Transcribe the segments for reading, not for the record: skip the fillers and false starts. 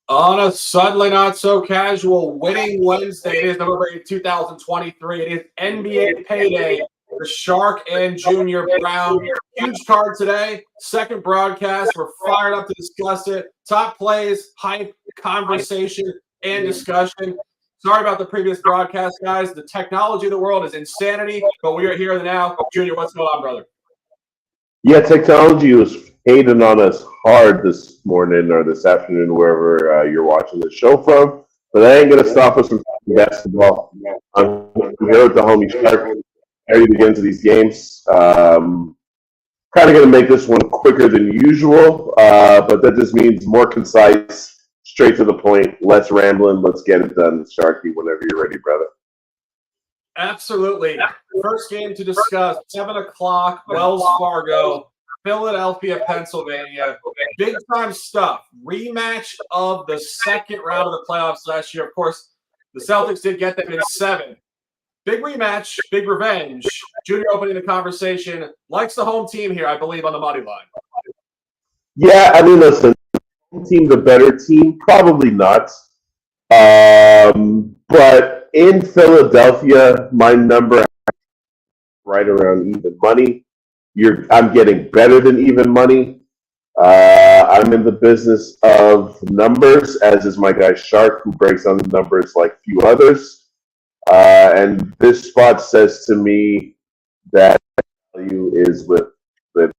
On a suddenly not so casual winning Wednesday, it is November 8th, 2023. It is NBA payday. The Shark and Jr. Browne. Huge card today. Second broadcast. We're fired up to discuss it. Top plays, hype, conversation, and discussion. Sorry about the previous broadcast, guys. The technology of the world is insanity, but we are here now. Junior, what's going on, brother? Yeah, technology was hating on us hard this morning or this afternoon, wherever you're watching the show from. But that ain't going to stop us from talking basketball. I'm here with the homie Shark, ready to get into these games. Kind of going to make this one quicker than usual, but that just means more concise, straight to the point, less rambling. Let's get it done, Sharky, whenever you're ready, brother. Absolutely. First game to discuss, 7 o'clock, Wells Fargo, Philadelphia, Pennsylvania. Big-time stuff. Rematch of the second round of the playoffs last year. Of course, the Celtics did get them in 7. Big rematch, big revenge. Junior opening the conversation. Likes the home team here, I believe, on the money line. Yeah, I mean, listen, home team the better team? Probably not. But in Philadelphia, my number right around even money. I'm getting better than even money. I'm in the business of numbers, as is my guy Shark, who breaks on the numbers like few others. And this spot says to me that value is with the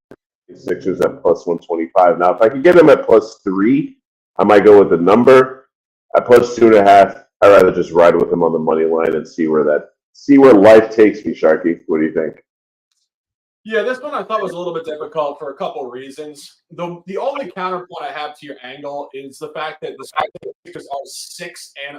Sixers at plus 125. Now, if I could get them at plus 3, I might go with the number. At plus 2.5, I'd rather just ride with them on the money line and see where life takes me, Sharky. What do you think? Yeah, this one I thought was a little bit difficult for a couple of reasons. The only counterpoint I have to your angle is the fact that the Celtics are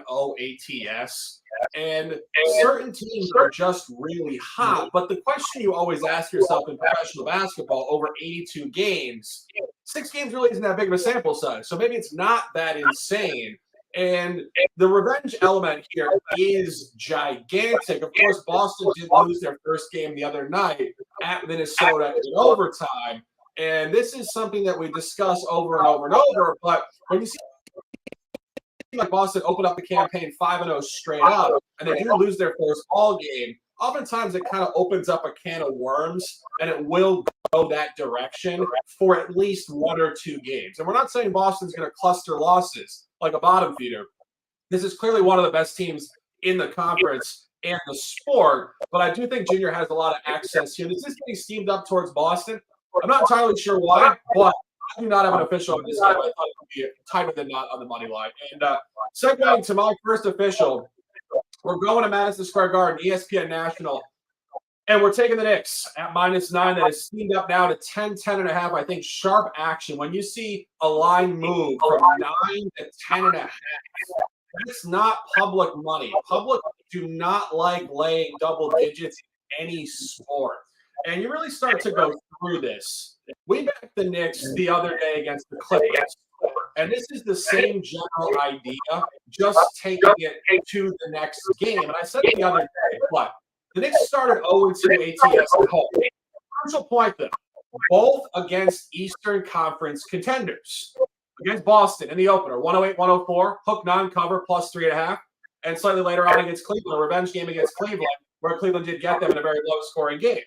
6-0 ATS, and certain teams are just really hot. But the question you always ask yourself in professional basketball over 82 games, 6 games really isn't that big of a sample size, so maybe it's not that insane. And the revenge element here is gigantic. Of course, Boston did lose their first game the other night at Minnesota in overtime. And this is something that we discuss over and over and over. But when you see like Boston open up the campaign 5-0 straight up, and they do lose their first ball game, oftentimes it kind of opens up a can of worms, and it will go that direction for at least 1 or 2 games. And we're not saying Boston's going to cluster losses like a bottom feeder. This is clearly one of the best teams in the conference and the sport, but I do think Junior has a lot of access here. This is getting steamed up towards Boston. I'm not entirely sure why, but I do not have an official on this game. I thought it would be tighter than not on the money line. And segueing to my first official, we're going to Madison Square Garden, ESPN National, and we're taking the Knicks at -9. That is steamed up now to 10.5. I think sharp action. When you see a line move from 9 to 10.5, that's not public money. Public do not like laying double digits in any sport. And you really start to go through this. We backed the Knicks the other day against the Clippers. And this is the same general idea, just taking it to the next game. And I said the other day, but the Knicks started 0-2 ATS at home. Crucial point, though, both against Eastern Conference contenders. Against Boston in the opener, 108-104, hook non-cover, plus 3.5. And slightly later on against Cleveland, a revenge game against Cleveland, where Cleveland did get them in a very low-scoring game.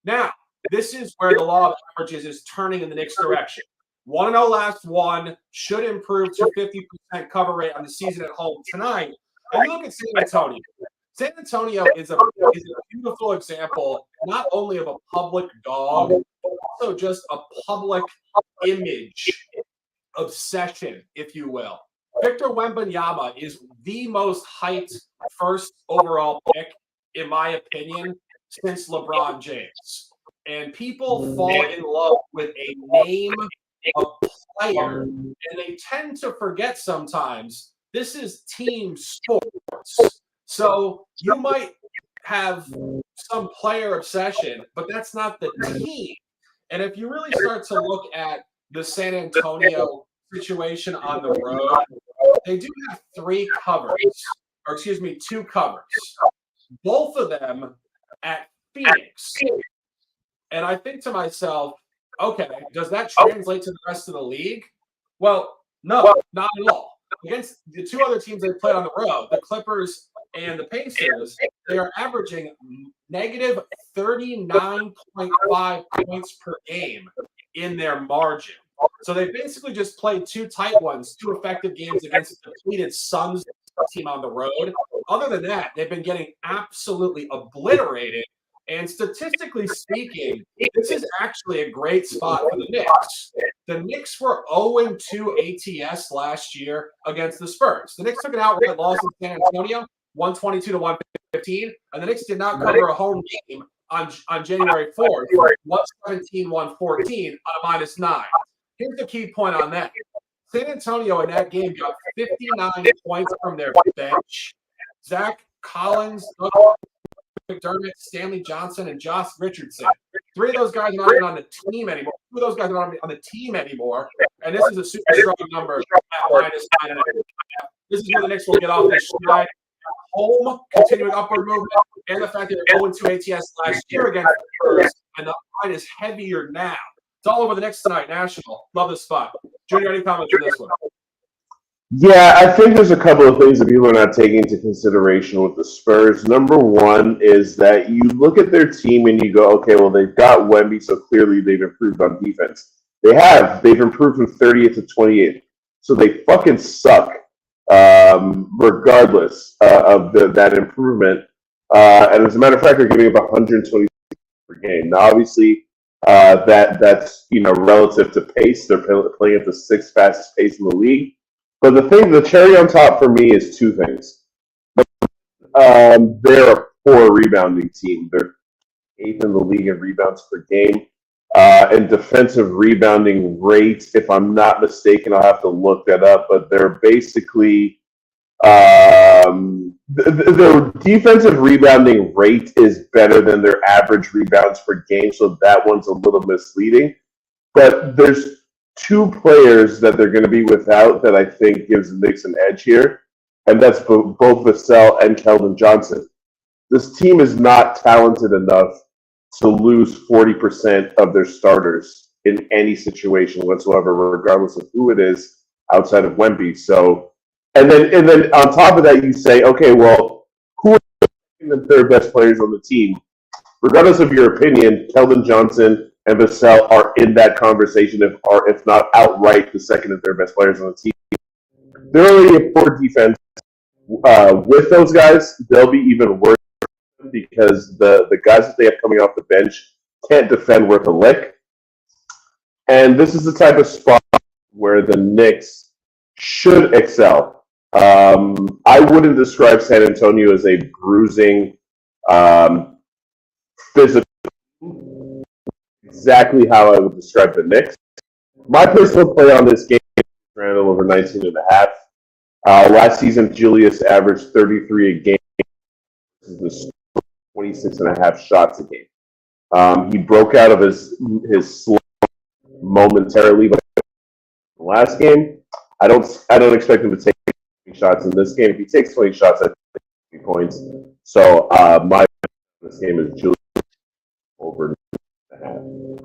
Now, this is where the law of averages is turning in the Knicks' direction. 1-0 last one, should improve to 50% cover rate on the season at home tonight. And you look at San Antonio. San Antonio is a beautiful example, not only of a public dog, but also just a public image obsession, if you will. Victor Wembanyama is the most hyped first overall pick, in my opinion, since LeBron James. And people fall in love with a name, a player, and they tend to forget sometimes this is team sports. So you might have some player obsession, but that's not the team. And if you really start to look at the San Antonio situation on the road, they do have 2 covers. Both of them at Phoenix. And I think to myself, okay, does that translate to the rest of the league? Well, no, not at all. against the two other teams they played on the road, the Clippers and the Pacers, they are averaging negative 39.5 points per game in their margin. So they basically just played two tight ones, two effective games against a depleted Suns team on the road. Other than that, they've been getting absolutely obliterated. And statistically speaking, this is actually a great spot for the Knicks. The Knicks were 0-2 ATS last year against the Spurs. The Knicks took an outright loss in San Antonio, 122 to 115, and the Knicks did not cover a home game on January 4th, 117, 114 on a -9. Here's the key point on that. San Antonio in that game got 59 points from their bench. Zach Collins, McDermott, Stanley Johnson, and Josh Richardson. Three of those guys are not even on the team anymore. Two of those guys are not on the team anymore. And this is a super strong number at -9.5. This is where the Knicks will get off this stride. Home, continuing upward movement, and the fact that they're 0-2 ATS last year against the Spurs, and the line is heavier now. It's all over the Knicks tonight, national. Love this spot. Junior, any comments on this one? Yeah, I think there's a couple of things that people are not taking into consideration with the Spurs. Number one is that you look at their team and you go, okay, well, they've got Wemby, so clearly they've improved on defense. They have. They've improved from 30th to 28th. So they fucking suck, regardless of that improvement. And as a matter of fact, they're giving up 120 per game. Now, obviously, that's relative to pace. They're playing at the sixth fastest pace in the league. But the cherry on top for me is two things. They're a poor rebounding team. They're 8th in the league in rebounds per game. And defensive rebounding rate, if I'm not mistaken, I'll have to look that up, but they're basically their defensive rebounding rate is better than their average rebounds per game, so that one's a little misleading. But there's two players that they're going to be without that I think gives the Knicks an edge here, and that's both Vassell and Keldon Johnson. This team is not talented enough to lose 40% of their starters in any situation whatsoever, regardless of who it is outside of Wemby. So, and then on top of that, you say, okay, well, who are the third best players on the team? Regardless of your opinion, Keldon Johnson and Vassell are in that conversation, if not outright the second and third best players on the team. They're already a poor defense. With those guys, they'll be even worse because the guys that they have coming off the bench can't defend worth a lick. And this is the type of spot where the Knicks should excel. I wouldn't describe San Antonio as a bruising, physical. Exactly how I would describe the Knicks. My personal play on this game is around over 19.5. Last season, Julius averaged 33 a game. This is 26.5 shots a game. He broke out of his slump momentarily, but last game, I don't expect him to take 20 shots in this game. If he takes 20 shots, I think 20 points. So my this game is Julius over 9.5.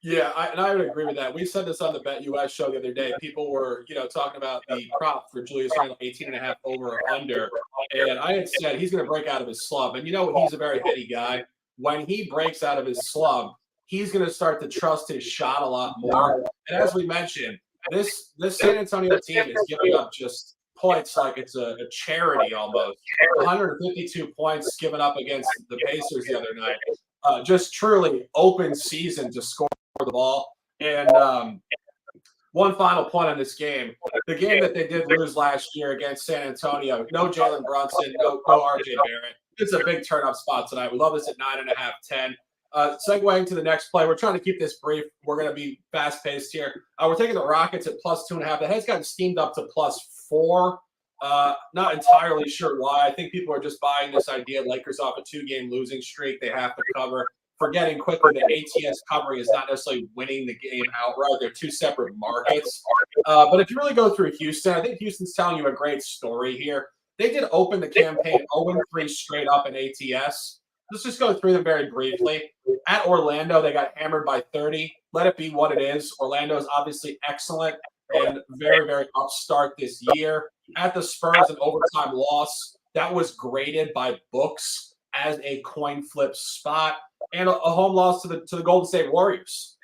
Yeah, I would agree with that. We said this on the Bet US show the other day. People were, talking about the prop for Julius Randle, 18.5 over or under. And I had said he's going to break out of his slump. And he's a very heady guy. When he breaks out of his slump, he's going to start to trust his shot a lot more. And as we mentioned, this San Antonio team is giving up just points like it's a charity almost. 152 points given up against the Pacers the other night. Just truly open season to score the ball. And one final point on this game. The game that they did lose last year against San Antonio, no Jalen Brunson, no RJ Barrett. It's a big turn-up spot tonight. We love this at 9.5, 10. Segueing to the next play, we're trying to keep this brief. We're going to be fast-paced here. We're taking the Rockets at plus 2.5. The head's gotten steamed up to plus 4. Not entirely sure why. I think people are just buying this idea Lakers off a 2-game losing streak. They have to cover. Forgetting quickly that ATS covering is not necessarily winning the game outright. They're two separate markets. But if you really go through Houston, I think Houston's telling you a great story here. They did open the campaign 0-3 straight up in ATS. Let's just go through them very briefly. At Orlando, they got hammered by 30. Let it be what it is. Orlando is obviously excellent. and very, very upstart this year. At the Spurs, an overtime loss that was graded by books as a coin flip spot, and a home loss to the Golden State Warriors.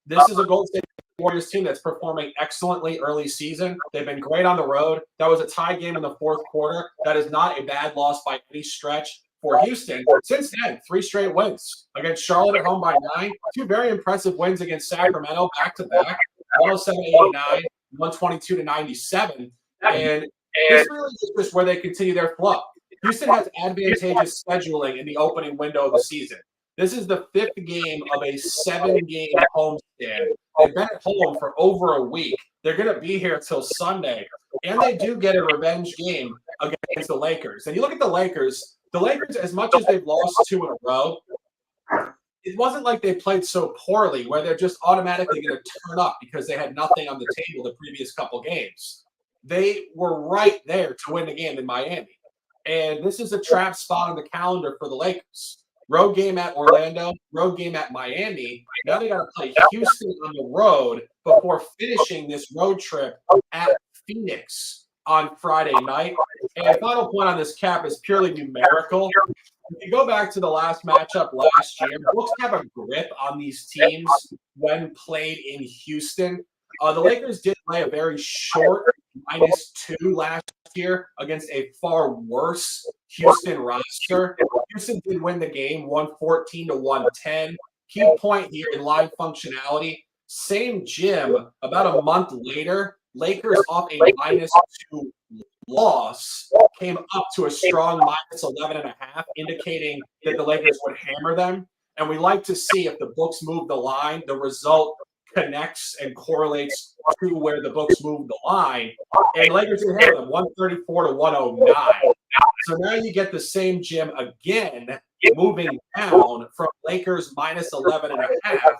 This is a Golden State Warriors team that's performing excellently early season. They've been great on the road. That was a tie game in the fourth quarter. That is not a bad loss by any stretch for Houston. Since then, 3 straight wins against Charlotte at home by 9, 2 very impressive wins against Sacramento back-to-back, 107-89, 122-97. And this really is just where they continue their flow. Houston has advantageous scheduling in the opening window of the season. This is the 5th game of a 7-game homestand. They've been at home for over a week. They're going to be here till Sunday. And they do get a revenge game against the Lakers. And you look at the Lakers, as much as they've lost 2 in a row, it wasn't like they played so poorly where they're just automatically going to turn up because they had nothing on the table the previous couple games. They were right there to win the game in Miami. And this is a trap spot on the calendar for the Lakers. Road game at Orlando, road game at Miami. Now they got to play Houston on the road before finishing this road trip at Phoenix on Friday night. And final point on this cap is purely numerical. If you go back to the last matchup last year, books have a grip on these teams when played in Houston. The Lakers did play a very short -2 last year against a far worse Houston roster. Houston did win the game 114-110. Key point here in line functionality. Same gym, about a month later, Lakers off a -2 loss came up to a strong -11.5, indicating that the Lakers would hammer them. And we like to see if the books move the line, the result connects and correlates to where the books move the line. And Lakers did have them 134-109. So now you get the same gym again, moving down from Lakers -11.5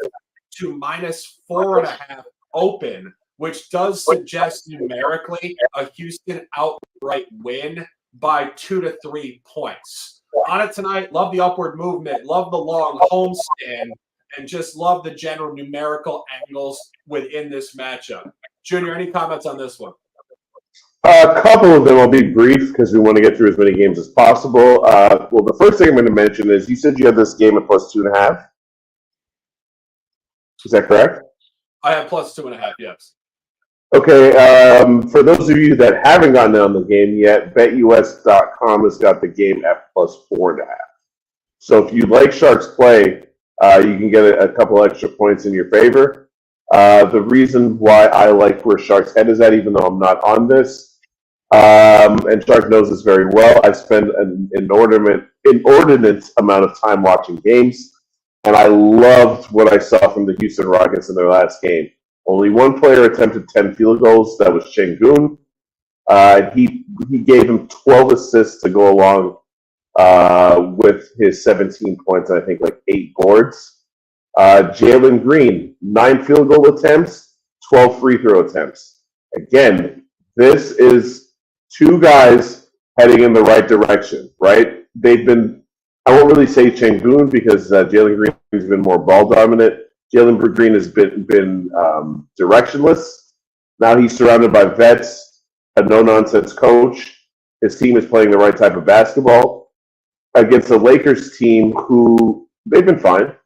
to -4.5 open, which does suggest numerically a Houston outright win by 2 to 3 points. On it tonight, love the upward movement, love the long homestand, and just love the general numerical angles within this matchup. Junior, any comments on this one? A couple of them will be brief because we want to get through as many games as possible. Well, the first thing I'm going to mention is you said you had this game at +2.5. Is that correct? I have +2.5, yes. Okay, for those of you that haven't gotten on the game yet, BetUS.com has got the game at +4.5. So if you like Sharks play, you can get a couple extra points in your favor. The reason why I like where Sharks head is at, even though I'm not on this, and Sharks knows this very well, I spend an inordinate amount of time watching games, and I loved what I saw from the Houston Rockets in their last game. Only one player attempted 10 field goals. That was Şengün. He gave him 12 assists to go along with his 17 points, and I think like 8 boards. Jalen Green, 9 field goal attempts, 12 free throw attempts. Again, this is 2 guys heading in the right direction, right? They've been, I won't really say Şengün because Jalen Green has been more ball dominant. Jalen Green has been directionless. Now he's surrounded by vets, a no-nonsense coach. His team is playing the right type of basketball against the Lakers team who they've been fine,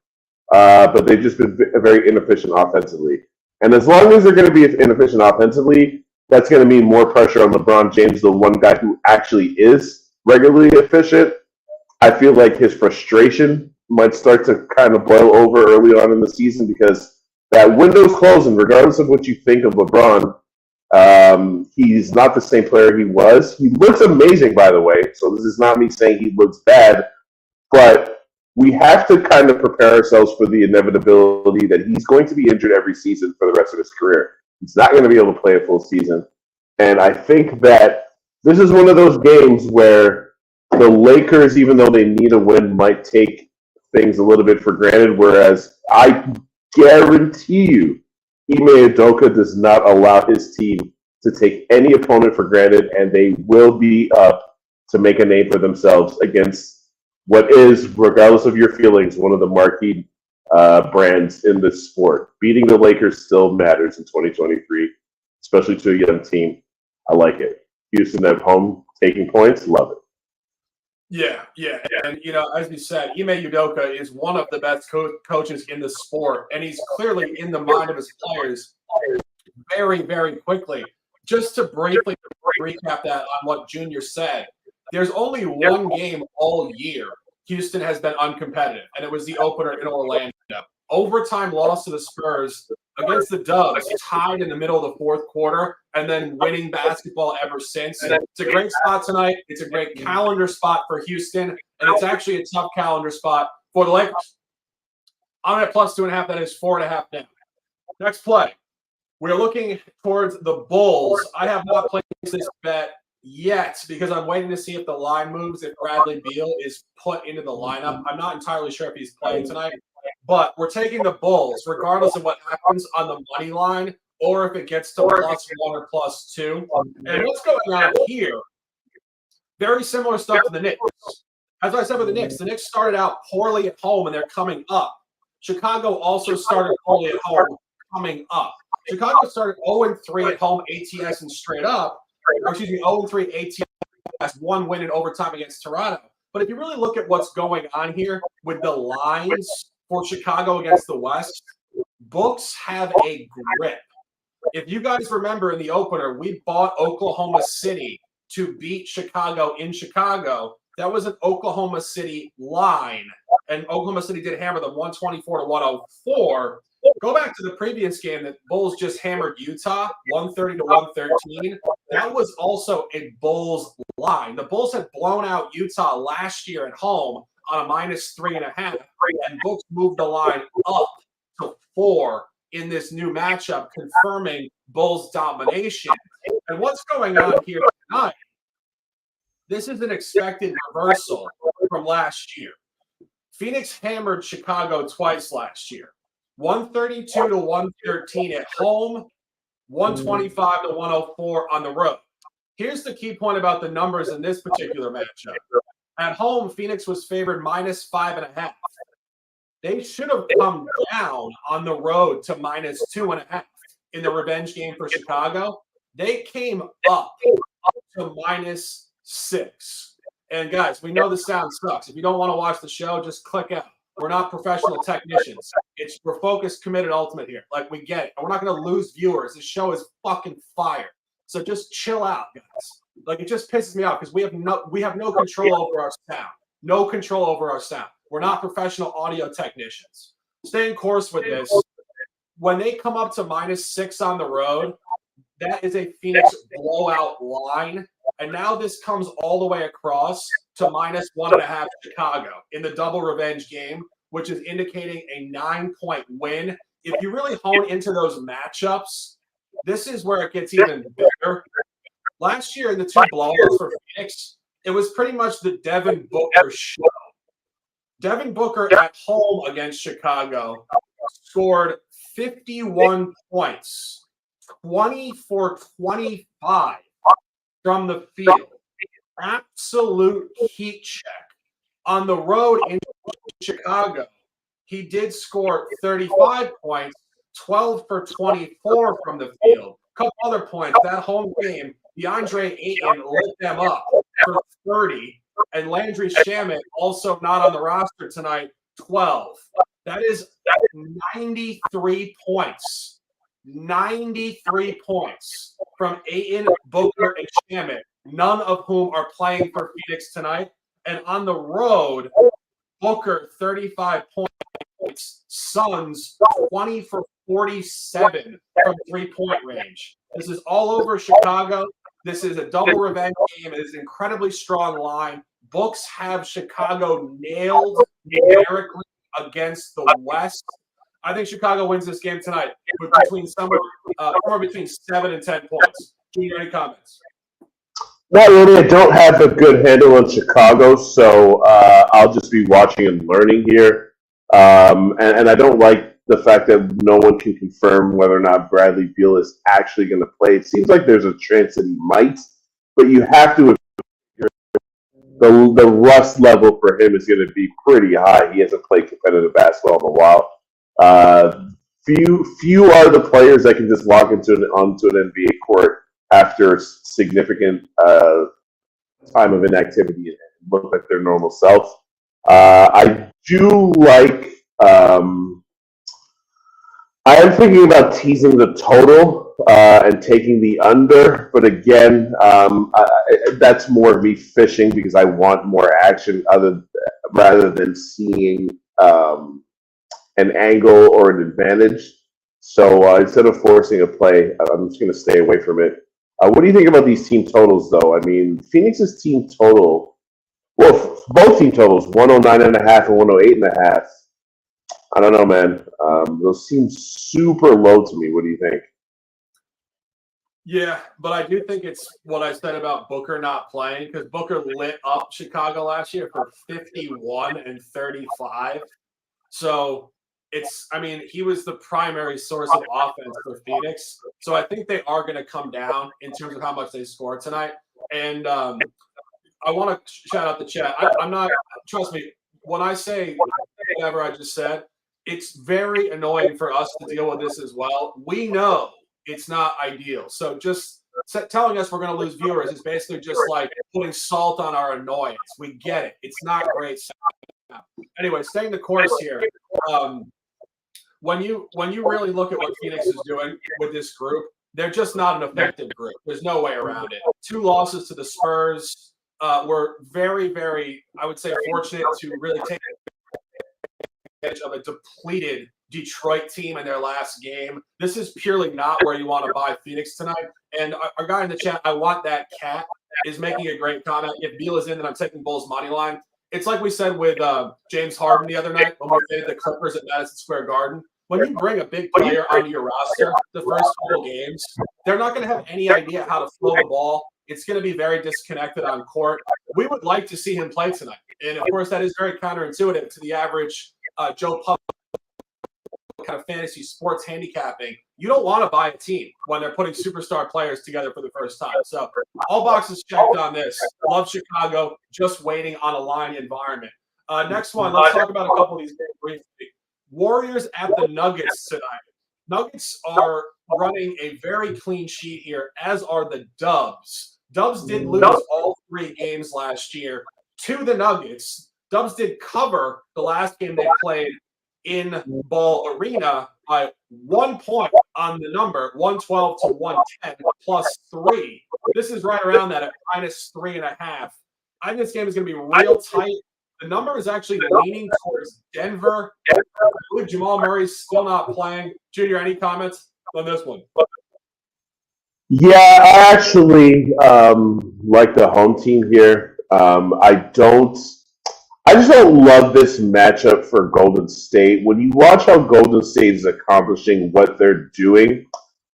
but they've just been very inefficient offensively. And as long as they're going to be inefficient offensively, that's going to mean more pressure on LeBron James, the one guy who actually is regularly efficient. I feel like his frustration might start to kind of boil over early on in the season because that window's closing, regardless of what you think of LeBron. He's not the same player he was. He looks amazing, by the way, so this is not me saying he looks bad, but we have to kind of prepare ourselves for the inevitability that he's going to be injured every season for the rest of his career. He's not going to be able to play a full season. And I think that this is one of those games where the Lakers, even though they need a win, might take things a little bit for granted, whereas I guarantee you Ime Udoka does not allow his team to take any opponent for granted, and they will be up to make a name for themselves against what is, regardless of your feelings, one of the marquee brands in this sport. Beating the Lakers still matters in 2023. especially to a young team. I like it. Houston at home taking points, love it. Yeah. And, as you said, Ime Udoka is one of the best coaches in the sport, and he's clearly in the mind of his players very, very quickly. Just to briefly recap that on what Junior said, there's only one game all year Houston has been uncompetitive, and it was the opener in Orlando. Overtime loss to the Spurs against the Dubs, tied in the middle of the fourth quarter, and then winning basketball ever since. It's a great spot tonight. It's a great calendar spot for Houston, and it's actually a tough calendar spot for the Lakers. I'm at +2.5. That is 4.5 now. Next play. We're looking towards the Bulls. I have not placed this bet yet because I'm waiting to see if the line moves, if Bradley Beal is put into the lineup. I'm not entirely sure if he's playing tonight, but we're taking the Bulls regardless of what happens on the money line or if it gets to +1 or +2. And what's going on here, very similar stuff to the Knicks. As I said with the Knicks started out poorly at home and they're coming up. Chicago also started poorly at home, coming up. Chicago started 0-3 at home ATS and straight up. 0-3 ATS, 1 win in overtime against Toronto. But if you really look at what's going on here with the lines for Chicago against the West, books have a grip. If you guys remember in the opener, we bought Oklahoma City to beat Chicago in Chicago. That was an Oklahoma City line, and Oklahoma City did hammer them 124-104. Go back to the previous game that Bulls just hammered Utah, 130-113. That was also a Bulls line. The Bulls had blown out Utah last year at home on a -3.5, and Books moved the line up to 4 in this new matchup, confirming Bulls' domination. And what's going on here tonight? This is an expected reversal from last year. Phoenix hammered Chicago twice last year. 132-113 at home, 125-104 on the road. Here's the key point about the numbers in this particular matchup. At home, Phoenix was favored -5.5. They should have come down on the road to -2.5 in the revenge game for Chicago. They came up to -6. And guys, we know the sound sucks. If you don't want to watch the show, just click out. We're not professional technicians. We're focused, committed, ultimate here. Like, we get it. And we're not going to lose viewers. This show is fucking fire. So just chill out, guys. Like, it just pisses me off because we have no control over our sound. No control over our sound. We're not professional audio technicians. Staying course with this. When they come up to -6 on the road, that is a Phoenix blowout line. And now this comes all the way across to -1.5 Chicago in the double revenge game, which is indicating a 9-point win. If you really hone into those matchups, this is where it gets even better. Last year in the 2 blowouts for Phoenix, it was pretty much the Devin Booker show. Devin Booker at home against Chicago scored 51 points, 20 for 25 from the field. Absolute heat check. On the road in Chicago, he did score 35 points, 12 for 24 from the field. A couple other points. That home game, DeAndre Ayton lit them up for 30, and Landry Shamet, also not on the roster tonight, 12. That is 93 points. 93 points from Ayton, Booker, and Shamet, none of whom are playing for Phoenix tonight. And on the road, Booker, 35 points. Suns, 20 for 47 from three-point range. This is all over Chicago. This is a double revenge game. It is an incredibly strong line. Books have Chicago nailed numerically against the West. I think Chicago wins this game tonight with somewhere between 7 and 10 points. Junior, any comments? Not really. I don't have a good handle on Chicago, so I'll just be watching and learning here. And I don't like the fact that no one can confirm whether or not Bradley Beal is actually going to play. It seems like there's a chance that he might, but you have to. The rust level for him is going to be pretty high. He hasn't played competitive basketball in a while. few are the players that can just walk onto an NBA court after significant time of inactivity and look like their normal self. I do like. I am thinking about teasing the total and taking the under, but again, that's more of me fishing because I want more action rather than seeing an angle or an advantage. So instead of forcing a play, I'm just going to stay away from it. What do you think about these team totals, though? I mean, Phoenix's team total, well, both team totals, 109.5 and 108.5. I don't know, man. Those seem super low to me. What do you think? Yeah, but I do think it's what I said about Booker not playing, because Booker lit up Chicago last year for 51 and 35. So he was the primary source of offense for Phoenix. So I think they are going to come down in terms of how much they score tonight. And I want to shout out the chat. I'm not, trust me, when I say whatever I just said, it's very annoying for us to deal with this as well. We know it's not ideal. So just telling us we're going to lose viewers is basically just like putting salt on our annoyance. We get it. It's not great. Anyway, staying the course here. When you really look at what Phoenix is doing with this group, they're just not an effective group. There's no way around it. 2 losses to the Spurs. Were very, very, I would say, fortunate to really take advantage of a depleted Detroit team in their last game. This is purely not where you want to buy Phoenix tonight. And our guy in the chat, I want that cat, is making a great comment. If Beal is in, then I'm taking Bulls money line. It's like we said with James Harden the other night when we faded the Clippers at Madison Square Garden. When you bring a big player onto your roster the first couple games, they're not going to have any idea how to flow the ball. It's going to be very disconnected on court. We would like to see him play tonight. And, of course, that is very counterintuitive to the average Joe Public kind of fantasy sports handicapping. You don't want to buy a team when they're putting superstar players together for the first time. So all boxes checked on this. Love Chicago, just waiting on a line environment. Next one, let's talk about a couple of these games briefly. Warriors at the Nuggets tonight. Nuggets are running a very clean sheet here, as are the Dubs. Dubs did lose all 3 games last year to the Nuggets. Dubs did cover the last game they played in Ball Arena by 1 point on the number, 112 to 110 plus 3. This is right around that at -3.5. I think this game is going to be real tight. The number is actually leaning towards Denver. I believe Jamal Murray's still not playing. Junior, any comments on this one? Yeah, I actually like the home team here. I just don't love this matchup for Golden State. When you watch how Golden State is accomplishing what they're doing,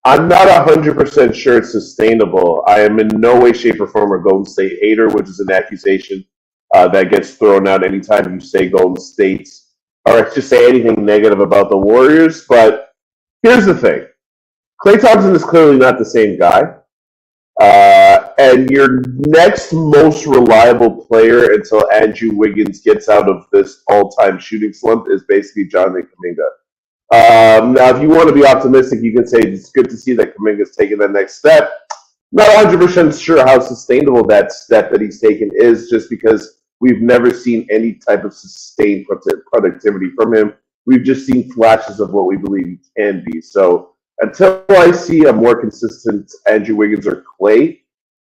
I'm not 100% sure it's sustainable. I am in no way, shape, or form a Golden State hater, which is an accusation that gets thrown out anytime you say Golden State or just say anything negative about the Warriors. But here's the thing. Klay Thompson is clearly not the same guy. And your next most reliable player until Andrew Wiggins gets out of this all-time shooting slump is basically Jonathan Kuminga. Now, if you want to be optimistic, you can say it's good to see that Kuminga's taken that next step. Not 100% sure how sustainable that step that he's taken is, just because we've never seen any type of sustained productivity from him. We've just seen flashes of what we believe he can be. So until I see a more consistent Andrew Wiggins or Klay,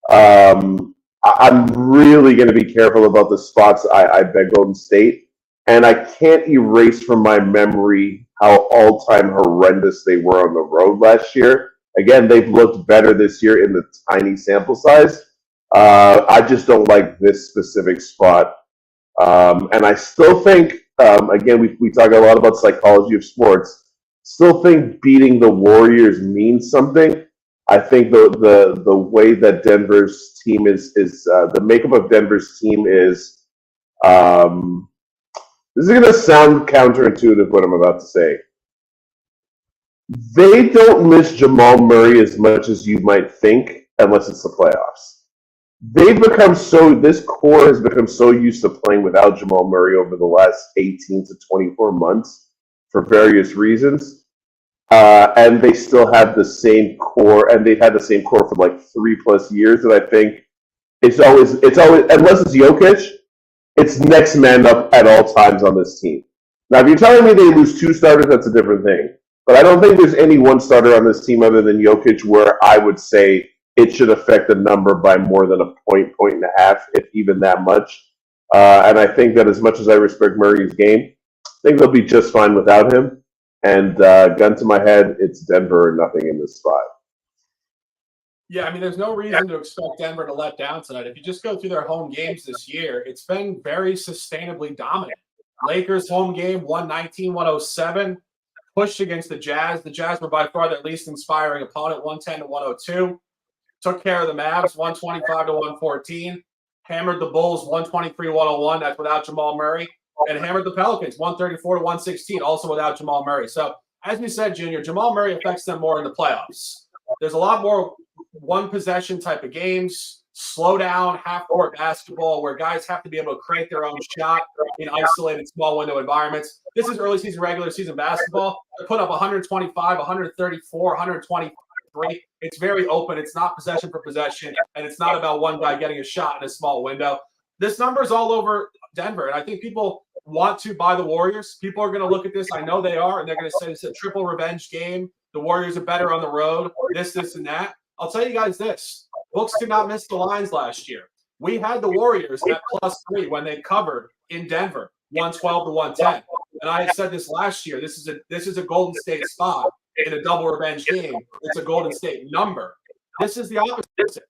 I'm really going to be careful about the spots I bet Golden State. And I can't erase from my memory how all-time horrendous they were on the road last year. Again, they've looked better this year in the tiny sample size. I just don't like this specific spot. And I still think, again, we talk a lot about psychology of sports. Still think beating the Warriors means something. I think the way that Denver's team is the makeup of Denver's team is. This is going to sound counterintuitive, what I'm about to say. They don't miss Jamal Murray as much as you might think, unless it's the playoffs. This core has become so used to playing without Jamal Murray over the last 18 to 24 months for various reasons. and they still have the same core, and they've had the same core for like 3+ years. And I think it's always unless it's Jokic, it's next man up at all times on this team. Now, if you're telling me they lose 2 starters, that's a different thing. But I don't think there's any one starter on this team other than Jokic where I would say it should affect the number by more than a point and a half, if even that much. And I think that as much as I respect Murray's game, I think they'll be just fine without him. And gun to my head, it's Denver or nothing in this spot. Yeah, I mean, there's no reason to expect Denver to let down tonight. If you just go through their home games this year, it's been very sustainably dominant. Lakers home game, 119-107. Pushed against the Jazz. The Jazz were by far their least inspiring opponent, 110-102. Took care of the Mavs, 125-114. Hammered the Bulls, 123-101. That's without Jamal Murray. And hammered the Pelicans, 134-116, also without Jamal Murray. So, as you said, Junior, Jamal Murray affects them more in the playoffs. There's a lot more one-possession type of games, slow down, half-court basketball, where guys have to be able to create their own shot in isolated small window environments. This is early season, regular season basketball. They put up 125, 134, 123. It's very open. It's not possession for possession, and it's not about one guy getting a shot in a small window. This number is all over Denver, and I think people want to buy the Warriors. People are going to look at this. I know they are, and they're going to say it's a triple revenge game. The Warriors are better on the road, this, and that. I'll tell you guys this. Books did not miss the lines last year. We had the Warriors at +3 when they covered in Denver, 112-110. And I had said this last year. This is a Golden State spot in a double revenge game. It's a Golden State number. This is the opposite.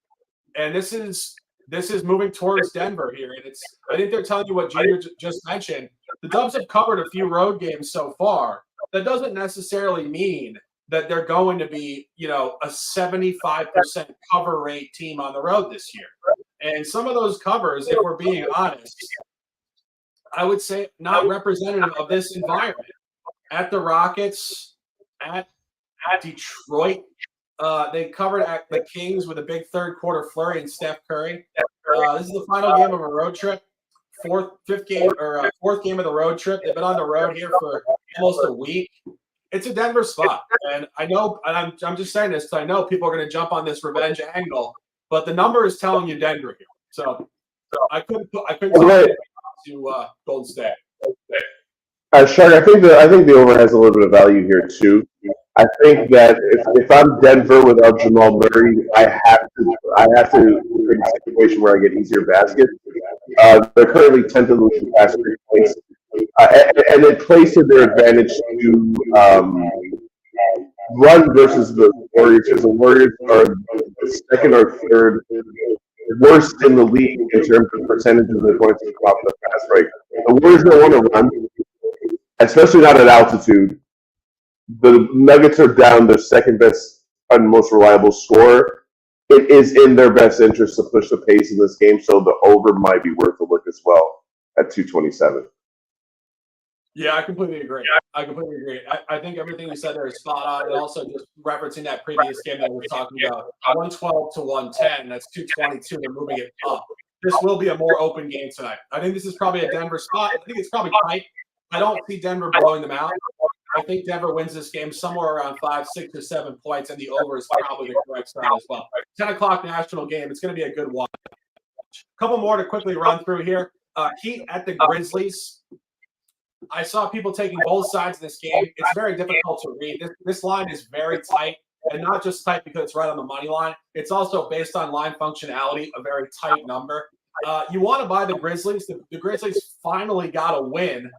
And this is moving towards Denver here. And I think they're telling you what Junior just mentioned. The Dubs have covered a few road games so far. That doesn't necessarily mean that they're going to be, a 75% cover rate team on the road this year. And some of those covers, if we're being honest, I would say not representative of this environment. At the Rockets, at Detroit, they covered at the Kings with a big third quarter flurry and Steph Curry. This is the final game of a road trip, fourth game of the road trip. They've been on the road here for almost a week. It's a Denver spot, and I know, and I'm just saying this because I know people are going to jump on this revenge angle, but the number is telling you Denver here. So I couldn't to Golden State. Shark, I think the over has a little bit of value here too. I think that if I'm Denver without Jamal Murray, I have to create a situation where I get easier baskets. They're currently 10th in the league past 3 points. And it plays to their advantage to run versus the Warriors, because the Warriors are the second or third worst in the league in terms of percentages of their points off the pass break. The Warriors don't want to run, especially not at altitude. The Nuggets are down their second best and most reliable scorer. It is in their best interest to push the pace in this game, so the over might be worth a look as well at 227. Yeah, I completely agree. I think everything you said there is spot on. And also just referencing that previous game that we were talking about, 112-110, that's 222. They're moving it up. This will be a more open game tonight. I think this is probably a Denver spot. I think it's probably tight. I don't see Denver blowing them out. I think Denver wins this game somewhere around 5, 6, or 7 points, and the over is probably the correct style as well. 10 o'clock national game. It's going to be a good one. A couple more to quickly run through here. Heat at the Grizzlies. I saw people taking both sides of this game. It's very difficult to read. This line is very tight, and not just tight because it's right on the money line. It's also based on line functionality, a very tight number. You want to buy the Grizzlies. The Grizzlies finally got a win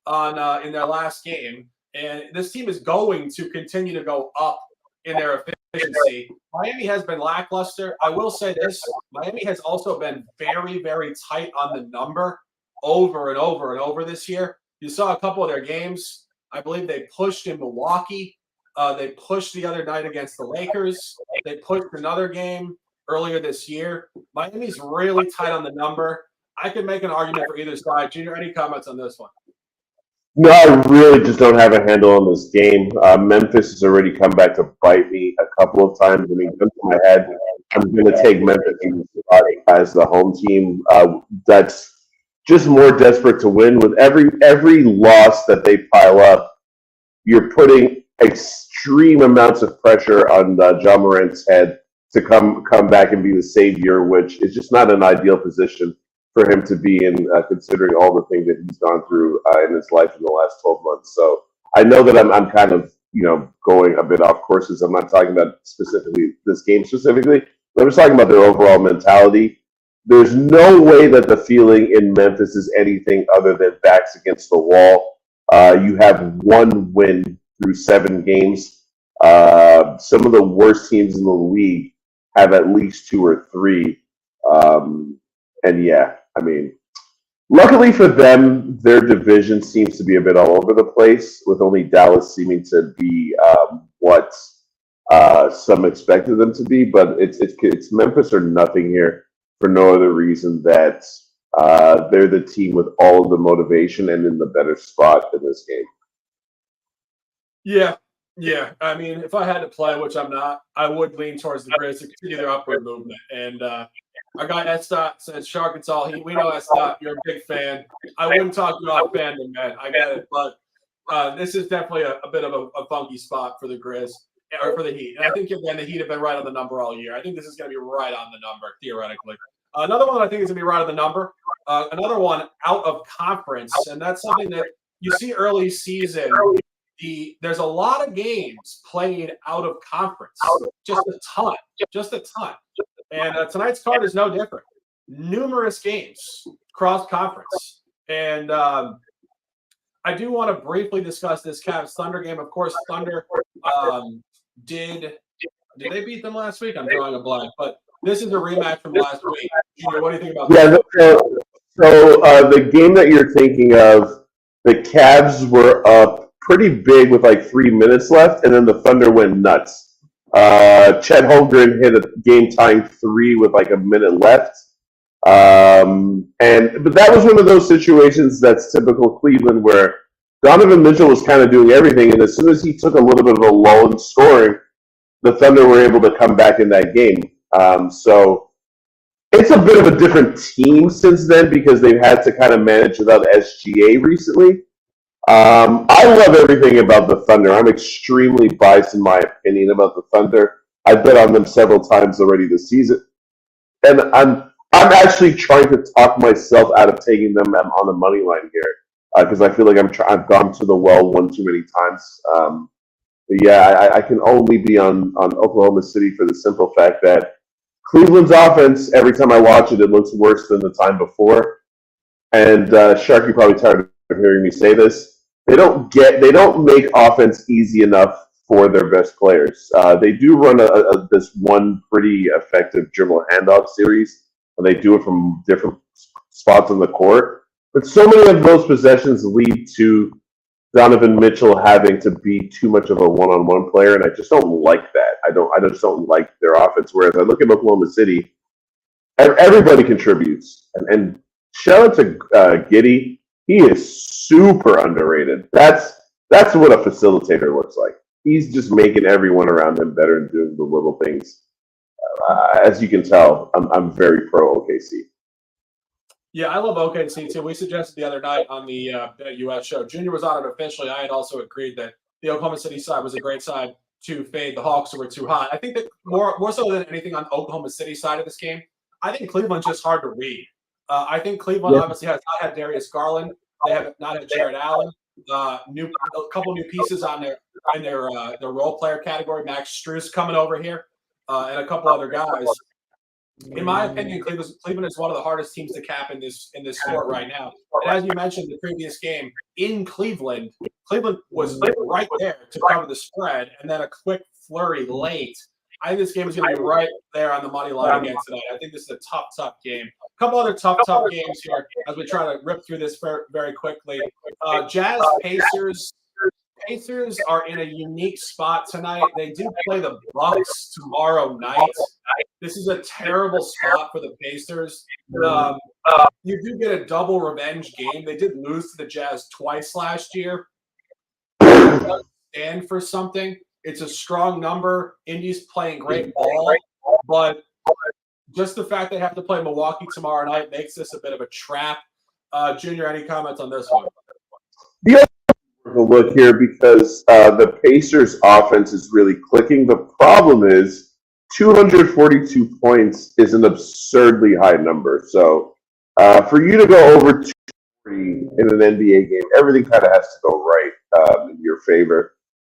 in their last game, and this team is going to continue to go up in their efficiency. Miami has been lackluster. I will say this. Miami has also been very, very tight on the number over and over and over this year. You saw a couple of their games. I believe they pushed in Milwaukee. They pushed the other night against the Lakers. They pushed another game earlier this year. Miami's really tight on the number. I could make an argument for either side. Junior, any comments on this one? No, I really just don't have a handle on this game. Memphis has already come back to bite me a couple of times. I mean, gun to my head, I'm going to take Memphis as the home team. That's just more desperate to win. With every loss that they pile up, you're putting extreme amounts of pressure on John Morant's head to come back and be the savior, which is just not an ideal position for him to be in, considering all the things that he's gone through in his life in the last 12 months. So I know that I'm kind of, going a bit off courses. I'm not talking about specifically this game specifically. I'm just talking about their overall mentality. There's no way that the feeling in Memphis is anything other than backs against the wall. You have one win through 7 games. Some of the worst teams in the league have at least 2 or 3. And yeah, I mean, luckily for them, their division seems to be a bit all over the place, with only Dallas seeming to be what some expected them to be. But it's Memphis or nothing here, for no other reason that they're the team with all of the motivation and in the better spot in this game. Yeah. I mean, if I had to play, which I'm not, I would lean towards the Grizz to continue their upward movement. And our guy S. says, Shark, it's all he. We know S. You're a big fan. I wouldn't talk about fandom, man. I get it. But this is definitely a bit of a funky spot for the Grizz, or for the Heat. And I think, again, the Heat have been right on the number all year. I think this is going to be right on the number, theoretically. Another one I think is going to be right on the number. Another one out of conference. And that's something that you see early season. There's a lot of games played out of conference. Just a ton. And tonight's card is no different. Numerous games cross conference. And I do want to briefly discuss this Cavs Thunder game. Of course, Thunder did they beat them last week? I'm drawing a blank, but this is a rematch from last week. Junior, what do you think about that? So the game that you're thinking of, the Cavs were up pretty big with like 3 minutes left, and then the Thunder went nuts. Chet Holmgren hit a game-tying 3 with like a minute left. But that was one of those situations that's typical Cleveland, where Donovan Mitchell was kind of doing everything, and as soon as he took a little bit of a lull in scoring, the Thunder were able to come back in that game. So it's a bit of a different team since then, because they've had to kind of manage without SGA recently. I love everything about the Thunder. I'm extremely biased in my opinion about the Thunder. I've bet on them several times already this season, and I'm actually trying to talk myself out of taking them on the money line here, because I feel like I've gone to the well one too many times. But yeah, I can only be on Oklahoma City for the simple fact that Cleveland's offense, every time I watch it, it looks worse than the time before. And Shark, you're probably tired of hearing me say this. They don't make offense easy enough for their best players. They do run this one pretty effective dribble handoff series, and they do it from different spots on the court. But so many of those possessions lead to Donovan Mitchell having to be too much of a one-on-one player, and I just don't like that. I just don't like their offense. Whereas I look at Oklahoma City, everybody contributes, and shout out to Giddey. He is super underrated. That's what a facilitator looks like. He's just making everyone around him better and doing the little things. As you can tell, I'm very pro OKC. Yeah, I love OKC too. We suggested the other night on the US show. Junior was on it officially. I had also agreed that the Oklahoma City side was a great side to fade the Hawks, who were too hot. I think that more so than anything on Oklahoma City side of this game, I think Cleveland's just hard to read. I think Cleveland obviously has not had Darius Garland. They have not had Jared Allen. A couple new pieces on their role player category. Max Strus coming over here, and a couple other guys. In my opinion, Cleveland is one of the hardest teams to cap in this sport right now. And as you mentioned, the previous game in Cleveland was right there to cover the spread, and then a quick flurry late. I think this game is going to be right there on the money line again tonight. I think this is a tough game. A couple other tough games here as we try to rip through this very quickly. Jazz Pacers. Pacers are in a unique spot tonight. They do play the Bucks tomorrow night. This is a terrible spot for the Pacers. You do get a double revenge game. They did lose to the Jazz twice last year. It does stand for something. It's a strong number. Indy's playing great ball, but just the fact they have to play Milwaukee tomorrow night makes this a bit of a trap. Junior, any comments on this one? a look here because the Pacers' offense is really clicking. The problem is 242 points is an absurdly high number. So for you to go over 240 in an NBA game, everything kind of has to go right in your favor.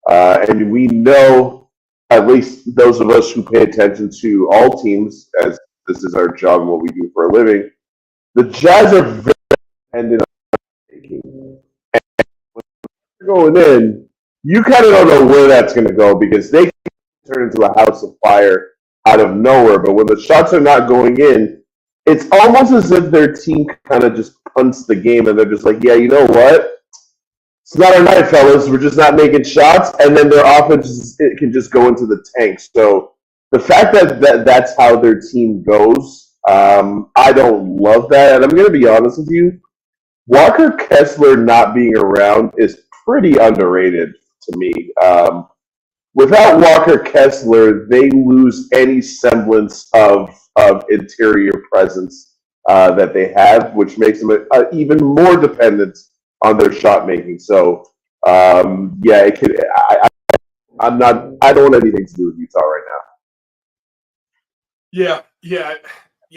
And we know, at least those of us who pay attention to all teams, as this is our job and what we do for a living, the Jazz are very dependent on taking. Going in, you kind of don't know where that's going to go because they can turn into a house of fire out of nowhere. But when the shots are not going in, it's almost as if their team kind of just punts the game and they're just like, yeah, you know what? It's not our night, fellas. We're just not making shots. And then their offense it can just go into the tank. So the fact that that's how their team goes, I don't love that. And I'm going to be honest with you. Walker Kessler not being around is pretty underrated to me. Without Walker Kessler, they lose any semblance of interior presence that they have, which makes them even more dependent on their shot making. So, yeah, it could. I'm not. I don't want anything to do with Utah right now. Yeah.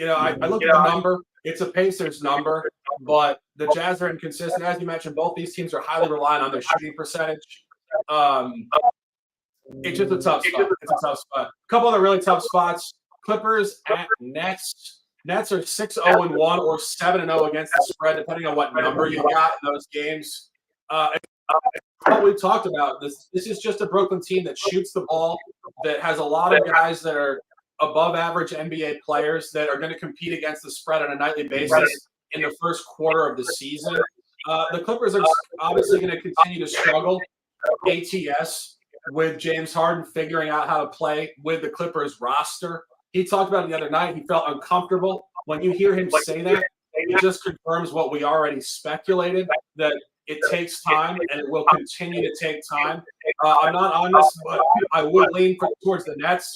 I look at the number. It's a Pacers number, but the Jazz are inconsistent. As you mentioned, both these teams are highly reliant on their shooting percentage. It's just a tough spot. It's a tough spot. A couple other really tough spots. Clippers at Nets. Nets are 6-0-1 or 7-0 against the spread, depending on what number you got in those games. What we talked about, this is just a Brooklyn team that shoots the ball, that has a lot of guys that are above average NBA players that are going to compete against the spread on a nightly basis in the first quarter of the season. The Clippers are obviously going to continue to struggle ATS with James Harden figuring out how to play with the Clippers roster. He talked about it the other night. He felt uncomfortable. When you hear him say that, it just confirms what we already speculated, that it takes time and it will continue to take time. I'm not on this, but I would lean towards the Nets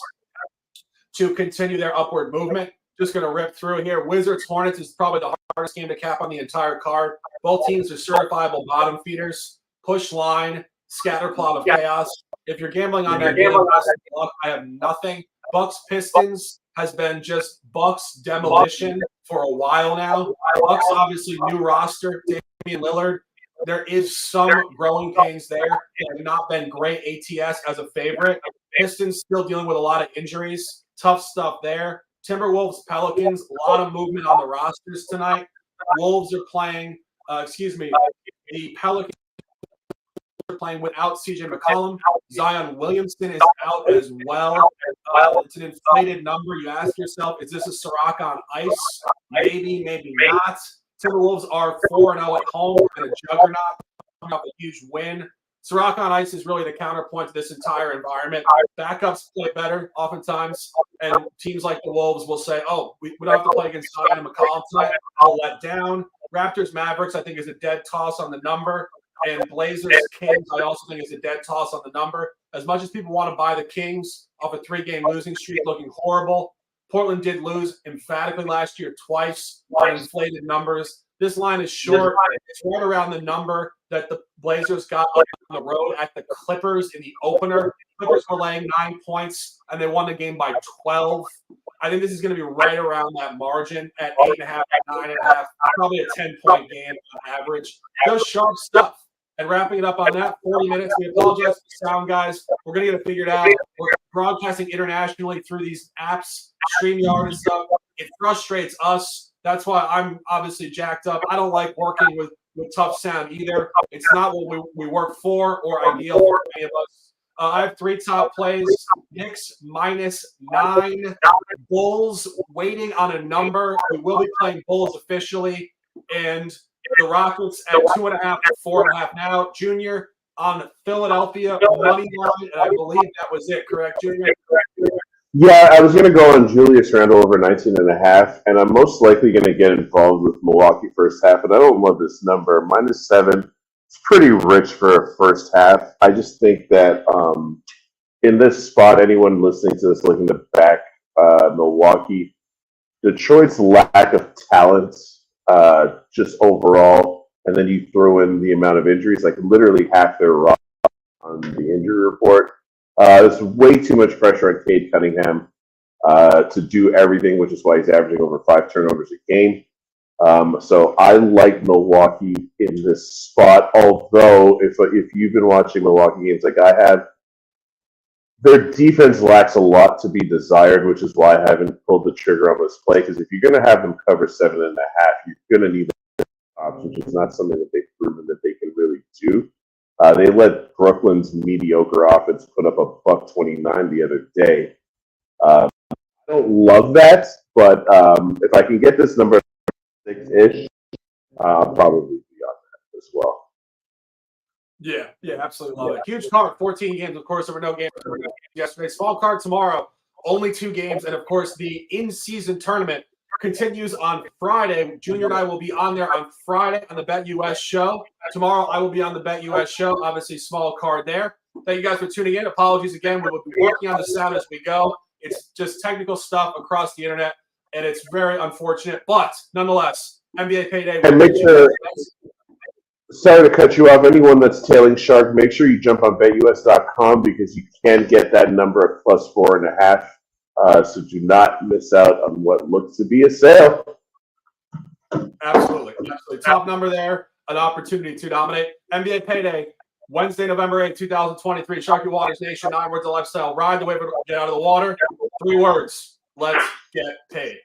to continue their upward movement. Just going to rip through here. Wizards Hornets is probably the hardest game to cap on the entire card. Both teams are certifiable bottom feeders. Push line, scatter plot of chaos. If you're gambling on that game, I have nothing. Bucks Pistons has been just Bucks demolition for a while now. Bucks obviously new roster. Damian Lillard. There is some growing pains there. They have not been great ATS as a favorite. Pistons still dealing with a lot of injuries. Tough stuff there. Timberwolves, Pelicans, a lot of movement on the rosters tonight. Wolves are playing, the Pelicans are playing without CJ McCollum. Zion Williamson is out as well. It's an inflated number. You ask yourself, is this a Sirach on ice? Maybe, maybe not. Timberwolves are 4-0 at home and a juggernaut, coming up a huge win. Sirach on ice is really the counterpoint to this entire environment. Backups play better oftentimes, and teams like the Wolves will say, oh, we don't have to play against Zion and McCollum tonight. I'll let down. Raptors Mavericks, I think, is a dead toss on the number. And Blazers Kings, I also think, is a dead toss on the number. As much as people want to buy the Kings off a 3-game losing streak looking horrible, Portland did lose emphatically last year twice on inflated numbers. This line is short. It's right around the number that the Blazers got on the road at the Clippers in the opener. Clippers were laying 9 points, and they won the game by 12. I think this is going to be right around that margin at 8.5, 9.5, probably a 10-point game on average. Just sharp stuff. And wrapping it up on that, 40 minutes. We apologize for the sound, guys. We're going to get it figured out. We're broadcasting internationally through these apps, StreamYard and stuff. It frustrates us. That's why I'm obviously jacked up. I don't like working with tough sound either. It's not what we work for or ideal for any of us. I have 3 top plays. Knicks -9. Bulls waiting on a number. We will be playing Bulls officially. And the Rockets at 2.5 to 4.5 now. Junior on Philadelphia money line, and I believe that was it. Correct, Junior? Yeah, I was going to go on Julius Randle over 19.5, and I'm most likely going to get involved with Milwaukee first half, and I don't love this number. -7, it's pretty rich for a first half. I just think that in this spot, anyone listening to this looking to back Milwaukee, Detroit's lack of talent just overall, and then you throw in the amount of injuries, like literally half their roster on the injury report. There's way too much pressure on Cade Cunningham to do everything, which is why he's averaging over 5 turnovers a game. So I like Milwaukee in this spot. Although, if you've been watching Milwaukee games like I have, their defense lacks a lot to be desired, which is why I haven't pulled the trigger on this play. Because if you're going to have them cover 7.5, you're going to need options, which is not something that they've proven that they can really do. They let Brooklyn's mediocre offense put up a $129 the other day. I don't love that, but if I can get this number 6-ish, I'll probably be on that as well. Yeah, absolutely love it. Huge card, 14 games, of course. There were no games yesterday. Small card tomorrow, only 2 games. And, of course, the in-season tournament continues on Friday. Junior and I will be on there on Friday on the Bet US show. Tomorrow I will be on the Bet US show. Obviously, small card there. Thank you guys for tuning in. Apologies again. We will be working on the sound as we go. It's just technical stuff across the internet, and it's very unfortunate. But, nonetheless, NBA Payday. And make sure – sorry to cut you off. Anyone that's tailing Shark, make sure you jump on betus.com because you can get that number at plus 4.5. So do not miss out on what looks to be a sale. Absolutely. Top number there, an opportunity to dominate. NBA Payday, Wednesday, November 8th, 2023. Sharky Waters Nation, 9 words of lifestyle. Ride the wave, get out of the water. 3 words. Let's get paid.